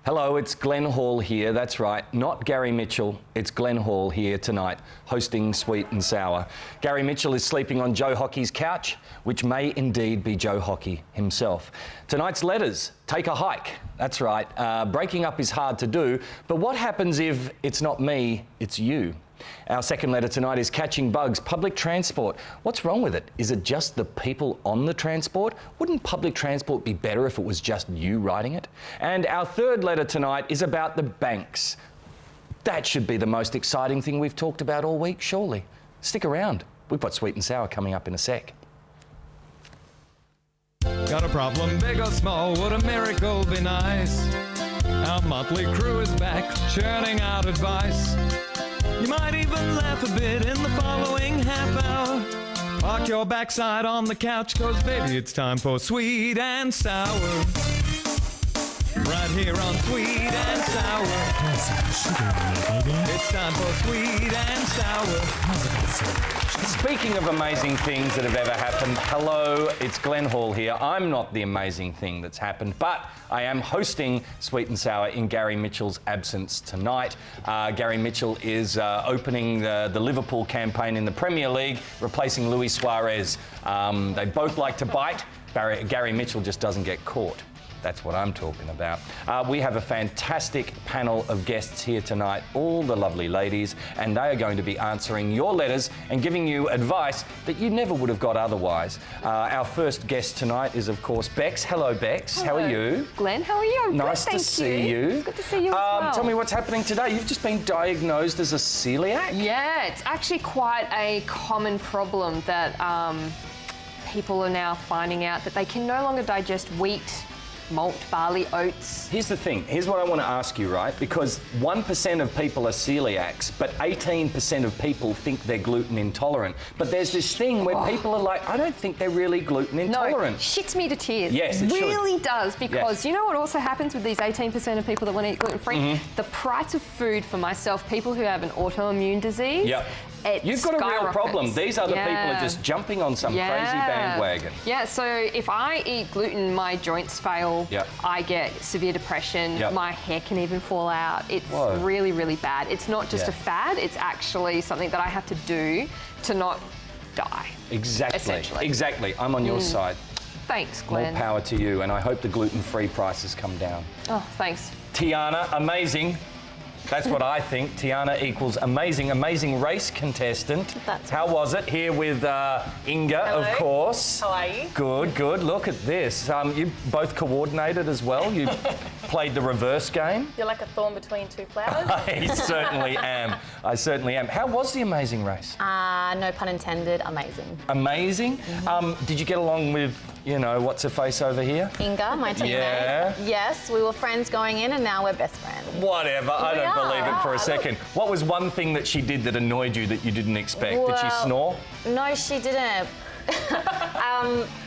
Hello, it's Glen Hall here. That's right, not Gary Mitchell. It's Glen Hall here tonight, hosting Sweet and Sour. Gary Mitchell is sleeping on Joe Hockey's couch, which may indeed be Joe Hockey himself. Tonight's letters, take a hike. That's right, breaking up is hard to do, but what happens if it's not me, it's you? Our second letter tonight is catching bugs, public transport. What's wrong with it? Is it just the people on the transport? Wouldn't public transport be better if it was just you riding it? And our third letter tonight is about the banks. That should be the most exciting thing we've talked about all week, surely. Stick around. We've got Sweet and Sour coming up in a sec. Got a problem, big or small, would a miracle be nice? Our motley crew is back, churning out advice. You might even laugh a bit in the following half hour. Park your backside on the couch, cause baby it's time for Sweet and Sour. Right here on Sweet and Sour. It's time for Sweet and Sour. Speaking of amazing things that have ever happened, hello, it's Glen Hall here. I'm not the amazing thing that's happened, but I am hosting Sweet and Sour in Gary Mitchell's absence tonight. Gary Mitchell is opening the Liverpool campaign in the Premier League, replacing Luis Suarez. They both like to bite. Gary Mitchell just doesn't get caught. That's what I'm talking about. We have a fantastic panel of guests here tonight, all the lovely ladies, and they are going to be answering your letters and giving you advice that you never would have got otherwise. Our first guest tonight is, of course, Bex. Hello, Bex. Hello. How are you? Glen, how are you? I'm nice good, to see you. It's good to see you as well. Tell me what's happening today. You've just been diagnosed as a celiac? Yeah, it's actually quite a common problem that people are now finding out that they can no longer digest wheat, malt, barley, oats. Here's the thing. Here's what I want to ask you, right? Because 1% of people are celiacs, but 18% of people think they're gluten intolerant. But there's this thing where people are like, I don't think they're really gluten intolerant. No, shits me to tears. Yes, it really does, because yes. you know what also happens with these 18% of people that want to eat gluten-free? The price of food for myself, people who have an autoimmune disease, You've got a real problem. These other people are just jumping on some crazy bandwagon. Yeah, so if I eat gluten, my joints fail. I get severe depression. My hair can even fall out. It's really, really bad. It's not just a fad. It's actually something that I have to do to not die. Exactly. Exactly. I'm on your side. Thanks, Glen. More power to you, and I hope the gluten-free prices come down. Oh, thanks. Tiharna, amazing. That's what I think. Tiharna equals amazing, amazing race contestant. How was it? Here with Inga, Hello. of course. How are you? Good, good. Look at this. You both coordinated as well. You played the reverse game. You're like a thorn between two flowers. I certainly am. I certainly am. How was the amazing race? No pun intended, amazing. Amazing? Did you get along with, you know, what's her face over here? Inga, my teammate. Yeah. Yes, we were friends going in and now we're best friends. Whatever, I don't believe it for a second. What was one thing that she did that annoyed you that you didn't expect? Well, did she snore? No, she didn't.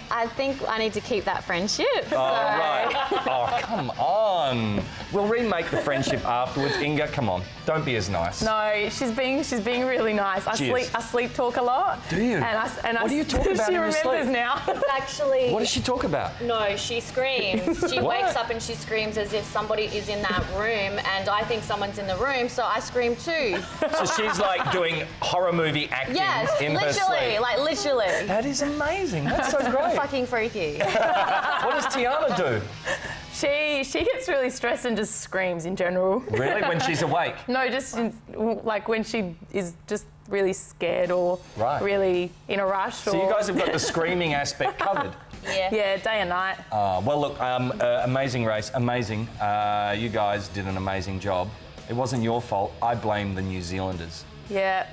I think I need to keep that friendship. Oh, right. Oh, come on. We'll remake the friendship afterwards. Inga, come on. Don't be as nice. No, she's being really nice. I sleep talk a lot. Do you? What do you talk about she in your sleep? remembers now. It's actually... What does she talk about? No, she screams. She wakes up and she screams as if somebody is in that room, and I think someone's in the room, so I scream too. So she's like doing horror movie acting in her sleep. Like literally. That is amazing. That's so great. Fucking freaky. What does Tiharna do? She gets really stressed and just screams in general. Really? When she's awake? No, just like when she is just really scared or really in a rush. So you guys have got the screaming aspect covered. Yeah, day and night. Well, look, amazing race, amazing. You guys did an amazing job. It wasn't your fault. I blame the New Zealanders. Yeah.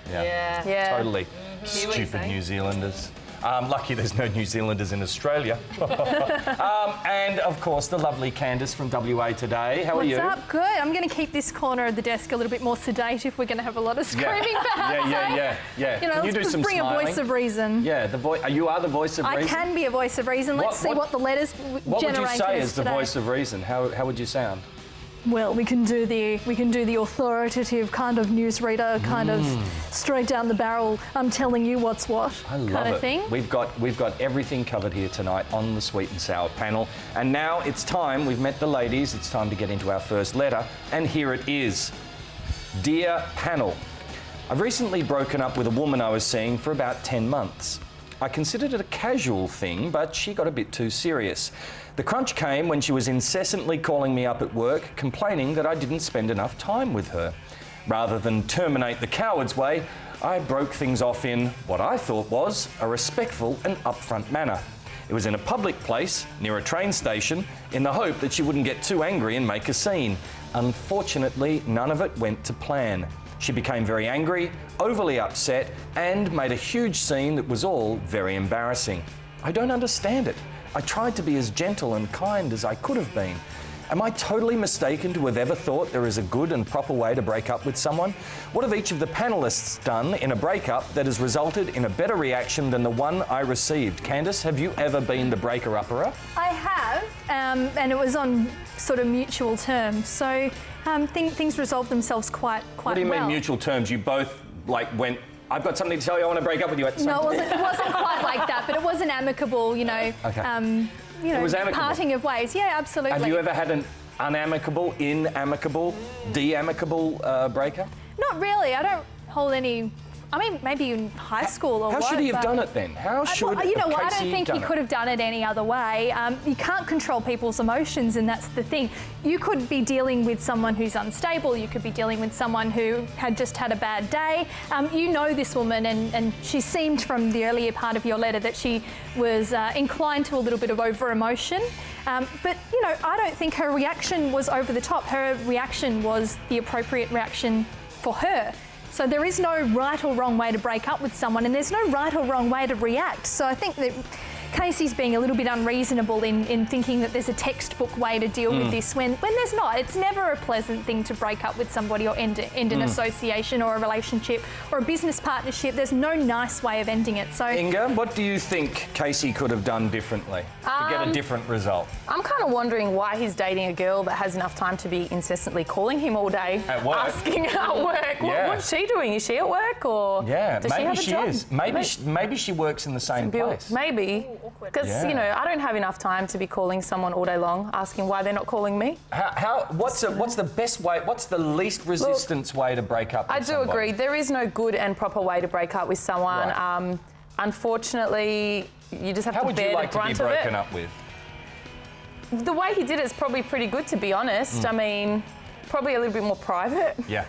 Totally. Stupid New Zealanders. Lucky there's no New Zealanders in Australia. And, of course, the lovely Candice from WA today. How are you? What's up? Good. I'm going to keep this corner of the desk a little bit more sedate if we're going to have a lot of screaming, perhaps. Yeah. You know, Can you do let's some bring smiling? a voice of reason. Yeah, you are the voice of reason? I can be a voice of reason. Let's see what the letters What generate would you say us as the today. voice of reason? How would you sound? well, we can do the authoritative kind of newsreader, kind of straight down the barrel. I'm telling you what's what. I love kind of thing. We've got everything covered here tonight on the Sweet and Sour panel. And now it's time. We've met the ladies. It's time to get into our first letter. And here it is. Dear panel, I've recently broken up with a woman I was seeing for about 10 months. I considered it a casual thing, but she got a bit too serious. The crunch came when she was incessantly calling me up at work, complaining that I didn't spend enough time with her. Rather than terminate the coward's way, I broke things off in what I thought was a respectful and upfront manner. It was in a public place, near a train station, in the hope that she wouldn't get too angry and make a scene. Unfortunately, none of it went to plan. She became very angry, overly upset, and made a huge scene that was all very embarrassing. I don't understand it. I tried to be as gentle and kind as I could have been. Am I totally mistaken to have ever thought there is a good and proper way to break up with someone? What have each of the panellists done in a breakup that has resulted in a better reaction than the one I received? Candice, have you ever been the breaker-upper? I have, and it was on sort of mutual terms. So things resolved themselves quite well. What do you mean mutual terms? You both went, I've got something to tell you, I want to break up with you at the same time? No, it wasn't quite like that, but it was an amicable, you know, okay. It was amicable. Parting of ways. Yeah, absolutely. Have you ever had an unamicable, inamicable, de-amicable breakup? Not really. I don't hold any. I mean, maybe in high school or what. How should he have done it then? How should you know what? I Casey don't think he could have done it any other way. You can't control people's emotions, and that's the thing. You could be dealing with someone who's unstable. You could be dealing with someone who had just had a bad day. You know this woman, and she seemed from the earlier part of your letter that she was inclined to a little bit of over-emotion. But, you know, I don't think her reaction was over the top. Her reaction was the appropriate reaction for her. So there is no right or wrong way to break up with someone, and there's no right or wrong way to react. So I think that Casey's being a little bit unreasonable in thinking that there's a textbook way to deal with this when there's not. It's never a pleasant thing to break up with somebody or end an association or a relationship or a business partnership. There's no nice way of ending it. So, Inga, what do you think Casey could have done differently to get a different result? I'm kind of wondering why he's dating a girl that has enough time to be incessantly calling him all day. At work. Asking at work. Yeah. What's she doing? Is she at work or does she have a job? Is. Maybe she works in the same place. Maybe. Because, you know, I don't have enough time to be calling someone all day long, asking why they're not calling me. What's the best way, what's the least resistance way to break up with somebody? Agree. There is no good and proper way to break up with someone. Right. Unfortunately, you just have to bear the brunt of it. How would you like to be broken up with? The way he did it is probably pretty good, to be honest. I mean, probably a little bit more private. Yeah.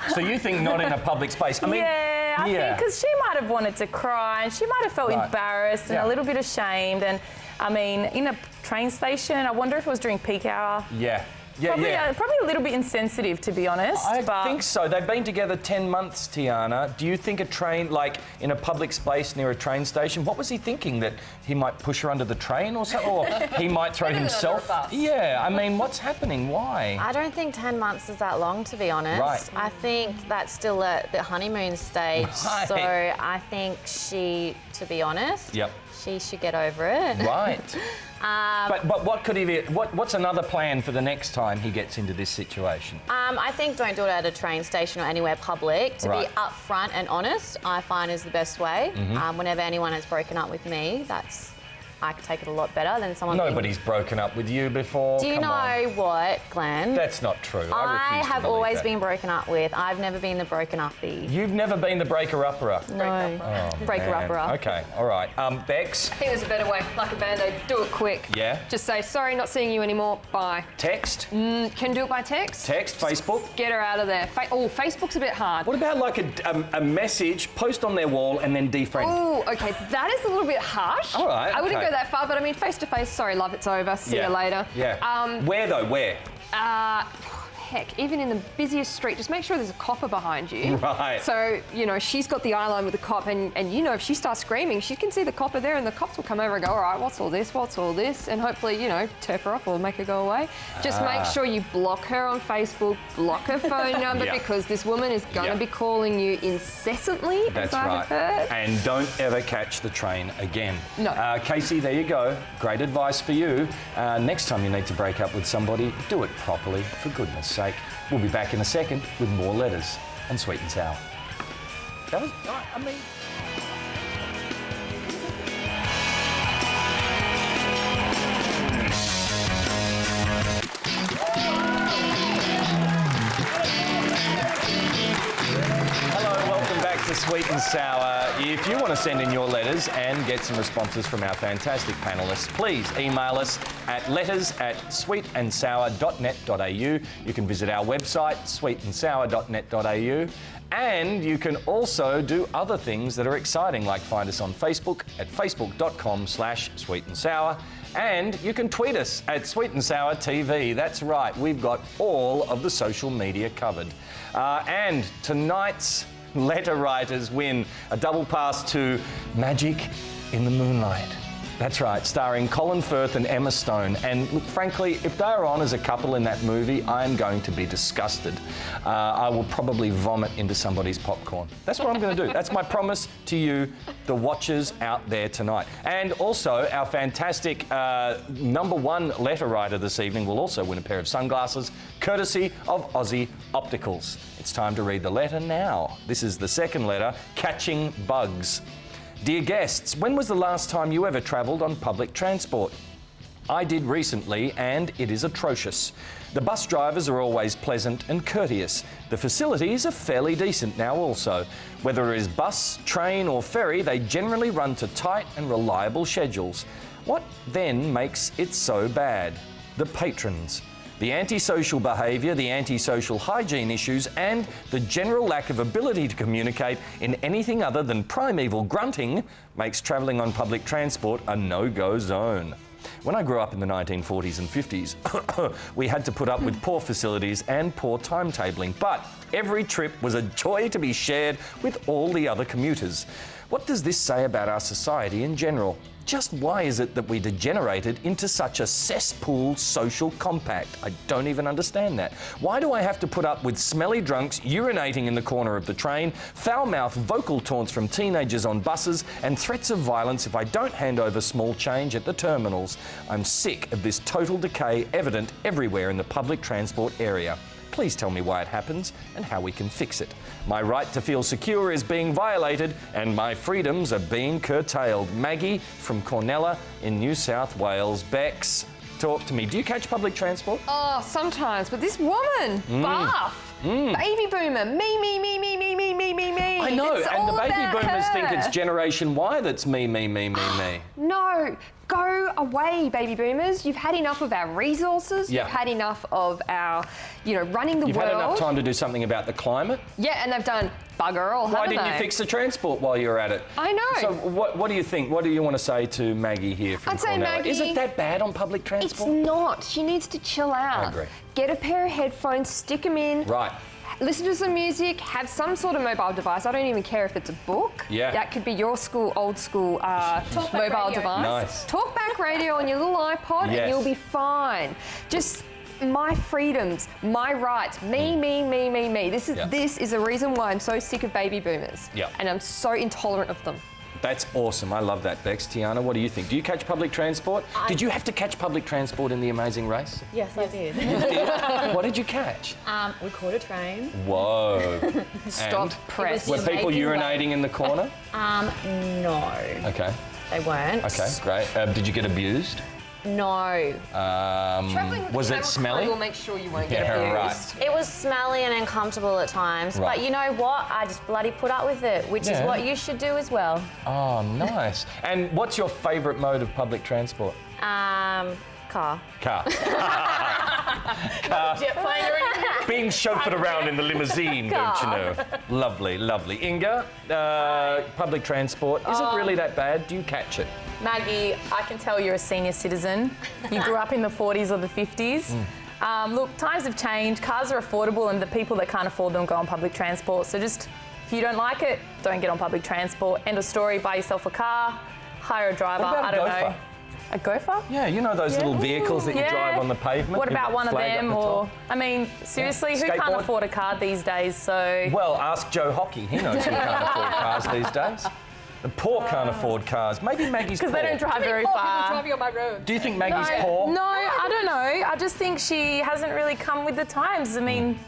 So you think not in a public space? I mean, I think because she might have wanted to cry and she might have felt embarrassed and a little bit ashamed. And I mean, in a train station, I wonder if it was during peak hour. Yeah. Probably a little bit insensitive, to be honest. I think so. They've been together 10 months, Tiharna. Do you think a train, like in a public space near a train station, what was he thinking? That he might push her under the train or something? Or he might throw himself? Yeah, I mean, what's happening? Why? I don't think 10 months is that long, to be honest. Right. I think that's still at the honeymoon stage. Right. So I think to be honest, she should get over it. Right. But what could he be? What's another plan for the next time he gets into this situation? I think don't do it at a train station or anywhere public. To be upfront and honest, I find is the best way. Whenever anyone has broken up with me, I can take it a lot better than someone. Nobody's broken up with you before. Do you know what, Glen? That's not true. I have always been broken up with. I've never been the broken uppy. You've never been the breaker-upper? No. Oh, breaker-upper. Okay, all right. Bex? I think there's a better way, like a Band-Aid. Do it quick. Yeah? Just say, sorry, not seeing you anymore. Bye. Text? Can do it by text. Text, Facebook? Get her out of there. Facebook's a bit hard. What about like a message, post on their wall and then defriend? Oh, okay. That is a little bit harsh. All right, I wouldn't go that far, but I mean, face to face, sorry, love, it's over. See you later. Yeah. Where though? Where? heck, even in the busiest street, just make sure there's a copper behind you. Right. So, you know, she's got the eye line with the cop, and you know, if she starts screaming, she can see the copper there, and the cops will come over and go, all right, what's all this? What's all this? And hopefully, you know, turf her off or make her go away. Just make sure you block her on Facebook, block her phone number, because this woman is going to be calling you incessantly. That's right. Heard. And don't ever catch the train again. No. Casey, there you go. Great advice for you. Next time you need to break up with somebody, do it properly, for goodness sake. We'll be back in a second with more letters on Sweet and Sour. That was, I mean... Sweet and Sour. If you want to send in your letters and get some responses from our fantastic panellists, please email us at letters@sweetandsour.net.au. You can visit our website, sweetandsour.net.au. And you can also do other things that are exciting, like find us on Facebook at facebook.com/sweetandsour. And you can tweet us at Sweet and Sour TV. That's right, we've got all of the social media covered. And tonight's letter writers win a double pass to Magic in the Moonlight. That's right, starring Colin Firth and Emma Stone. And look, frankly, if they're on as a couple in that movie, I'm going to be disgusted. I will probably vomit into somebody's popcorn. That's what I'm going to do. That's my promise to you, the watchers out there tonight. And also, our fantastic #1 letter writer this evening will also win a pair of sunglasses, courtesy of Aussie Opticals. It's time to read the letter now. This is the second letter, Catching Bugs. Dear guests, when was the last time you ever travelled on public transport? I did recently, and it is atrocious. The bus drivers are always pleasant and courteous. The facilities are fairly decent now also. Whether it is bus, train or ferry, they generally run to tight and reliable schedules. What then makes it so bad? The patrons. The antisocial behaviour, the antisocial hygiene issues, and the general lack of ability to communicate in anything other than primeval grunting makes travelling on public transport a no-go zone. When I grew up in the 1940s and 50s, we had to put up with poor facilities and poor timetabling, but every trip was a joy to be shared with all the other commuters. What does this say about our society in general? Just why is it that we degenerated into such a cesspool social compact? I don't even understand that. Why do I have to put up with smelly drunks urinating in the corner of the train, foul-mouthed vocal taunts from teenagers on buses, and threats of violence if I don't hand over small change at the terminals? I'm sick of this total decay evident everywhere in the public transport area. Please tell me why it happens and how we can fix it. My right to feel secure is being violated and my freedoms are being curtailed. Maggie from Cornella in New South Wales. Bex, talk to me. Do you catch public transport? Oh, sometimes, but this woman, Bath, baby boomer, me. I know, it's and the baby boomers her. think it's Generation Y that's me. No. Go away, baby boomers. You've had enough of our resources. Yeah. You've had enough of our, running the world. You've had enough time to do something about the climate. Yeah, and they've done bugger all, Why haven't didn't they? you fix the transport while you were at it? I know. So what do you think? What do you want to say to Maggie here from I'd say, Cornella? Maggie, is it that bad on public transport? It's not. She needs to chill out. I agree. Get a pair of headphones, stick them in. Right. Listen to some music, have some sort of mobile device. I don't even care if it's a book. Yeah. That could be your old school mobile device. Nice. Talkback radio on your little iPod Yes. and you'll be fine. Just my freedoms, my rights, me. This is a reason why I'm so sick of baby boomers. Yeah. And I'm so intolerant of them. That's awesome. I love that, Bex. Tiharna, what do you think? Do you catch public transport? Did you have to catch public transport in The Amazing Race? Yes, I did. What did you catch? We caught a train. Whoa. Stop press. Were people urinating in the corner? No. Okay. They weren't. Okay, great. Did you get abused? No. Was it smelly? We'll make sure you won't get abused. Right. It was smelly and uncomfortable at times, Right. but you know what? I just bloody put up with it, which is what you should do as well. Oh, nice. And what's your favourite mode of public transport? Car. Car. Being chauffeured around in the limousine, don't you know? Lovely, lovely. Inga, public transport, is it really that bad? Do you catch it? Maggie, I can tell you're a senior citizen. You grew up in the 40s or the 50s. Look, times have changed. Cars are affordable and the people that can't afford them go on public transport. So just, if you don't like it, don't get on public transport. End of story, buy yourself a car, hire a driver, I don't know. A gopher? Yeah, you know those little vehicles that you drive on the pavement? What about one of them? Or, I mean, seriously, who can't afford a car these days? So. Well, ask Joe Hockey. He knows who can't afford cars these days. The poor can't afford cars. Maybe Maggie's poor. Because they don't drive very far. Driving on my road. Do you think Maggie's poor? No, I don't know. I just think she hasn't really come with the times. I mean,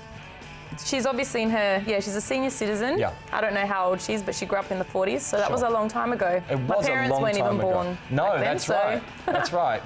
she's obviously in her, she's a senior citizen. Yeah. I don't know how old she is, but she grew up in the 40s, so that was a long time ago. My parents weren't even born. No, then, that's right. That's right.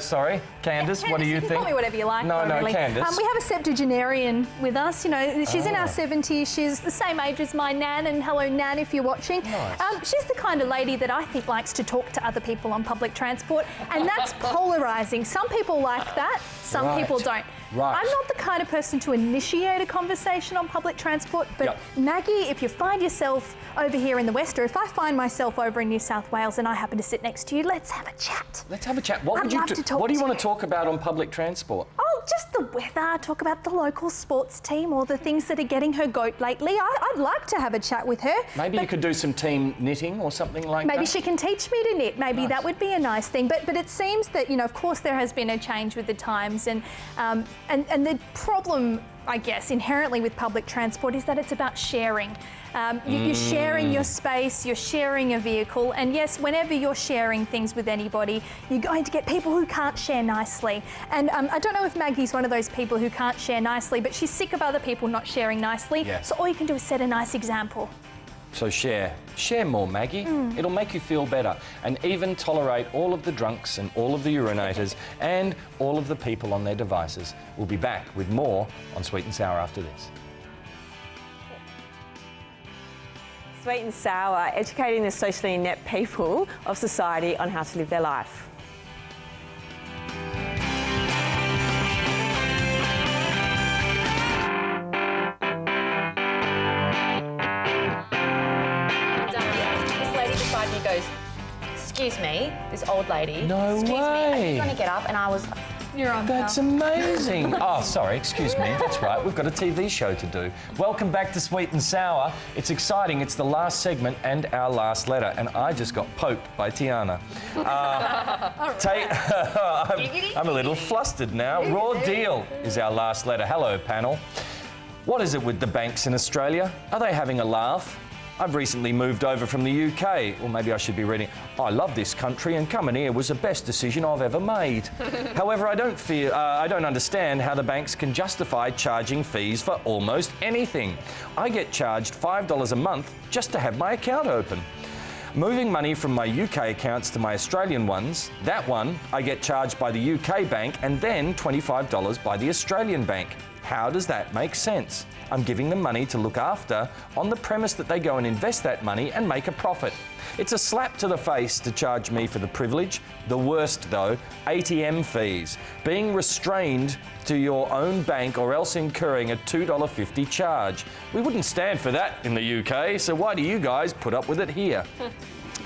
Sorry, Candice, Candice, what do you think? Call me whatever you like. No, really. Candice. We have a septuagenarian with us. You know, she's in our 70s. She's the same age as my Nan, and hello, Nan, if you're watching. Nice. She's the kind of lady that I think likes to talk to other people on public transport, and that's polarising. Some people like that, some people don't. Right. I'm not the kind of person to initiate a conversation on public transport, but Maggie, if you find yourself over here in the West, or if I find myself over in New South Wales and I happen to sit next to you, let's have a chat. Let's have a chat. What would you do? What do you want to talk about on public transport? Oh, just the weather, talk about the local sports team or the things that are getting her goat lately. I'd like to have a chat with her. Maybe you could do some team knitting or something like that. Maybe she can teach me to knit. Maybe that would be a nice thing. But it seems that, you know, of course there has been a change with the times, and the problem, I guess, inherently with public transport is that it's about sharing. You're sharing your space, you're sharing a vehicle, and yes, whenever you're sharing things with anybody, you're going to get people who can't share nicely. And I don't know if Maggie's one of those people who can't share nicely, but she's sick of other people not sharing nicely. Yes. So all you can do is set a nice example. So share more, Maggie. It'll make you feel better, and even tolerate all of the drunks and all of the urinators and all of the people on their devices. We'll be back with more on Sweet and Sour after this. Sweet and Sour, educating the socially inept people of society on how to live their life. Goes, excuse me, this old lady. No excuse way. me, are you going to get up? And I was, you're on. That's amazing. Oh, sorry, excuse me. That's right, we've got a TV show to do. Welcome back to Sweet and Sour. It's exciting. It's the last segment and our last letter, and I just got poked by Tiharna. I'm a little flustered now. Raw Deal is our last letter. Hello, panel. What is it with the banks in Australia? Are they having a laugh? I've recently moved over from the UK, or maybe I should be reading, I love this country and coming here was the best decision I've ever made. However, I don't understand how the banks can justify charging fees for almost anything. I get charged $5 a month just to have my account open. Moving money from my UK accounts to my Australian ones, that one I get charged by the UK bank and then $25 by the Australian bank. How does that make sense? I'm giving them money to look after on the premise that they go and invest that money and make a profit. It's a slap to the face to charge me for the privilege. The worst, though, ATM fees. Being restrained to your own bank or else incurring a $2.50 charge. We wouldn't stand for that in the UK, so why do you guys put up with it here?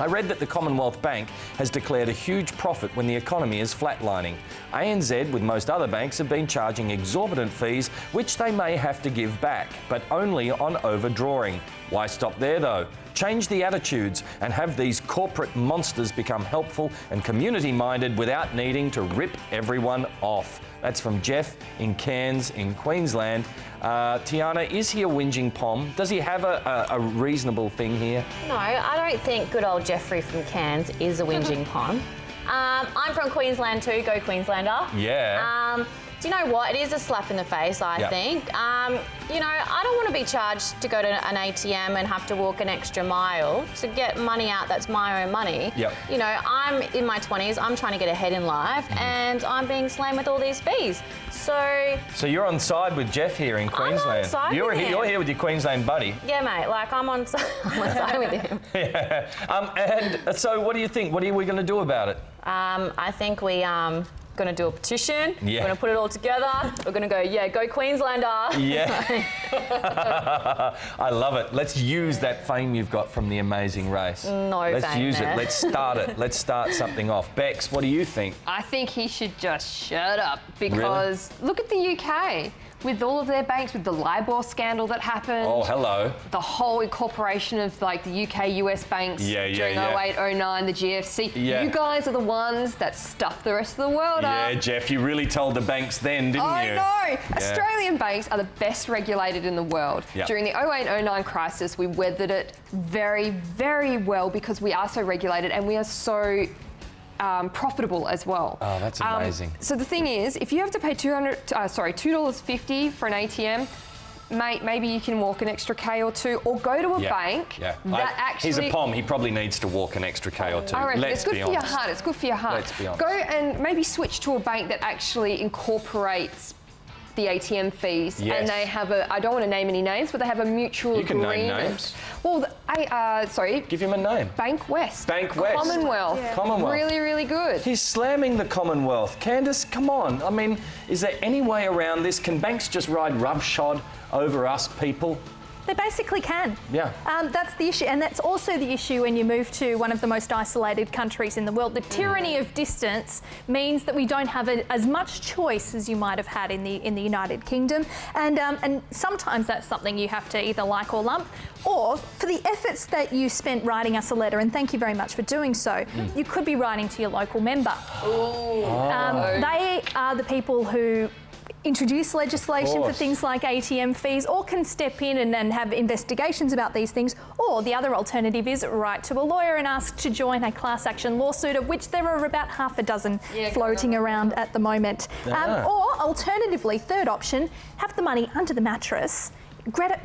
I read that the Commonwealth Bank has declared a huge profit when the economy is flatlining. ANZ, with most other banks, have been charging exorbitant fees, which they may have to give back, but only on overdrawing. Why stop there, though? Change the attitudes and have these corporate monsters become helpful and community-minded without needing to rip everyone off. That's from Jeff in Cairns in Queensland. Tiharna, is he a whinging pom? Does he have a reasonable thing here? No, I don't think good old Jeffrey from Cairns is a whinging pom. I'm from Queensland too, go Queenslander. Yeah. Do you know what? It is a slap in the face, I think. You know, I don't want to be charged to go to an ATM and have to walk an extra mile to get money out that's my own money. You know, I'm in my 20s, I'm trying to get ahead in life, and I'm being slammed with all these fees. So you're on side with Jeff here in Queensland. I'm on side with him. You're here with your Queensland buddy. Yeah, mate, like I'm on side with him. And so what do you think? What are we going to do about it? I think we going to do a petition. We're going to put it all together. We're going to go, go Queenslander. Yeah. I love it. Let's use that fame you've got from the amazing race. Let's use it. Let's start it. Let's start something off. Bex, what do you think? I think he should just shut up because look at the UK. With all of their banks, with the LIBOR scandal that happened. Oh, hello. The whole incorporation of like the UK-US banks during 08, 09, the GFC. You guys are the ones that stuffed the rest of the world up. Yeah, Jeff, you really told the banks then, didn't you? I know. Australian banks are the best regulated in the world. During the 08, 09 crisis, we weathered it very, very well because we are so regulated and we are so profitable as well. Oh, that's amazing. So the thing is, if you have to pay $2.50 for an ATM, mate, maybe you can walk an extra K or two, or go to a bank that actually... He's a POM. He probably needs to walk an extra K or two. I reckon Let's it's good for your heart. It's good for your heart. Let's be honest. Go and maybe switch to a bank that actually incorporates the ATM fees, and they have a, I don't want to name any names, but they have a mutual agreement. You can name names. Well, sorry. Give him a name. Bank West. Bank West. Commonwealth. Commonwealth. Really, really good. He's slamming the Commonwealth. Candice, come on. I mean, is there any way around this? Can banks just ride roughshod over us people? They basically can. Yeah. That's the issue, and that's also the issue when you move to one of the most isolated countries in the world. The tyranny of distance means that we don't have as much choice as you might have had in the United Kingdom, and sometimes that's something you have to either like or lump, or for the efforts that you spent writing us a letter, and thank you very much for doing so, you could be writing to your local member. They are the people who introduce legislation for things like ATM fees, or can step in and have investigations about these things, or the other alternative is write to a lawyer and ask to join a class action lawsuit, of which there are about half a dozen floating around at the moment. Or alternatively, third option, have the money under the mattress, grab it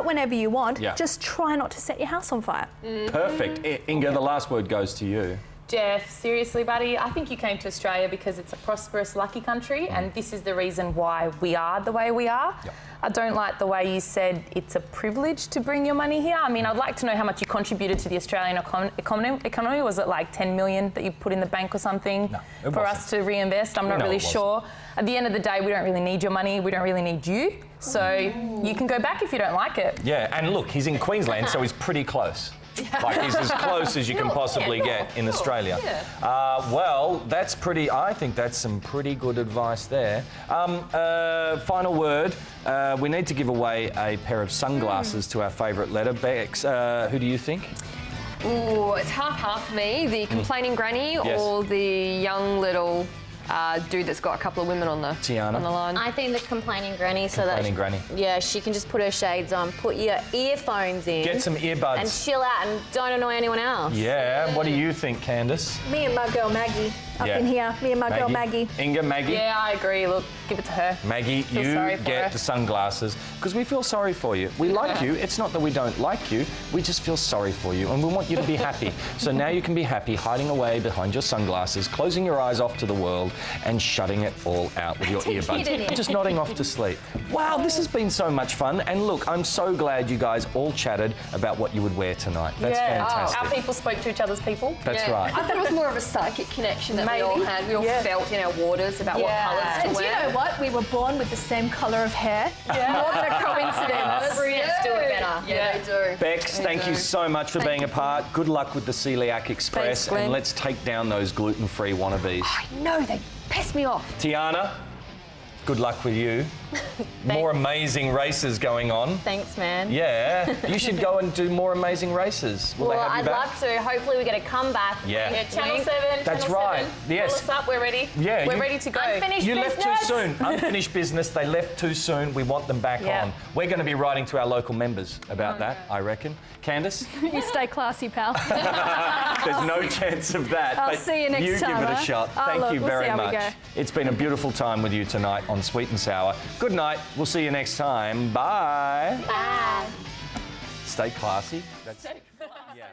whenever you want, just try not to set your house on fire. Perfect. Inga, the last word goes to you. Jeff, seriously, buddy, I think you came to Australia because it's a prosperous, lucky country, and this is the reason why we are the way we are. I don't like the way you said it's a privilege to bring your money here. I mean, I'd like to know how much you contributed to the Australian economy. Was it like 10 million that you put in the bank or something for us to reinvest? I'm not really sure. At the end of the day, we don't really need your money. We don't really need you. So you can go back if you don't like it. Yeah, and look, he's in Queensland, so he's pretty close. Like, he's as close as you can possibly get in Australia. Well, that's pretty... I think that's some pretty good advice there. Final word. We need to give away a pair of sunglasses to our favourite letter. Bex, who do you think? Ooh, it's half-half for me. The complaining granny or the young little... dude that's got a couple of women on the line. I think the complaining granny, she can just put her shades on, put your earphones in, get some earbuds, and chill out and don't annoy anyone else. Yeah. What do you think, Candice? Me and my girl Maggie up in here. Me and my girl Maggie. Inga, Maggie. Yeah, I agree. Look, give it to her. Maggie, you get the sunglasses because we feel sorry for you. We like you. It's not that we don't like you. We just feel sorry for you, and we want you to be happy. So now you can be happy, hiding away behind your sunglasses, closing your eyes off to the world, and shutting it all out with your earbuds. Just nodding off to sleep. Wow, this has been so much fun. And look, I'm so glad you guys all chatted about what you would wear tonight. That's fantastic. Our people spoke to each other's people. That's right. I thought it was more of a psychic connection that we all had. We all felt in our waters about what colours to wear. Do you know what? We were born with the same colour of hair. More than a coincidence. Brilliant. Do it better. Yeah, they do. Bex, thank you so much for being a part. Good luck with the Celiac Express. Thanks, and let's take down those gluten-free wannabes. I know, they piss me off. Tiharna, good luck with you. More amazing races going on. Thanks, man. Yeah, you should go and do more amazing races. Will they have you I'd back? love to. Hopefully we get a comeback. Yeah. Channel 7. That's Channel right. 7. Yes. Call us up. We're ready. Yeah. We're ready to go. Unfinished You business. left too soon. Unfinished business. They left too soon. We want them back on. We're going to be writing to our local members about that, I reckon. Candice? You stay classy, pal. There's no chance of that. I'll see you next time. You give it a shot. Thank you very much. It's been a beautiful time with you tonight on Sweet and Sour. Good night. We'll see you next time. Bye. Bye. Stay classy. That's it. Yeah.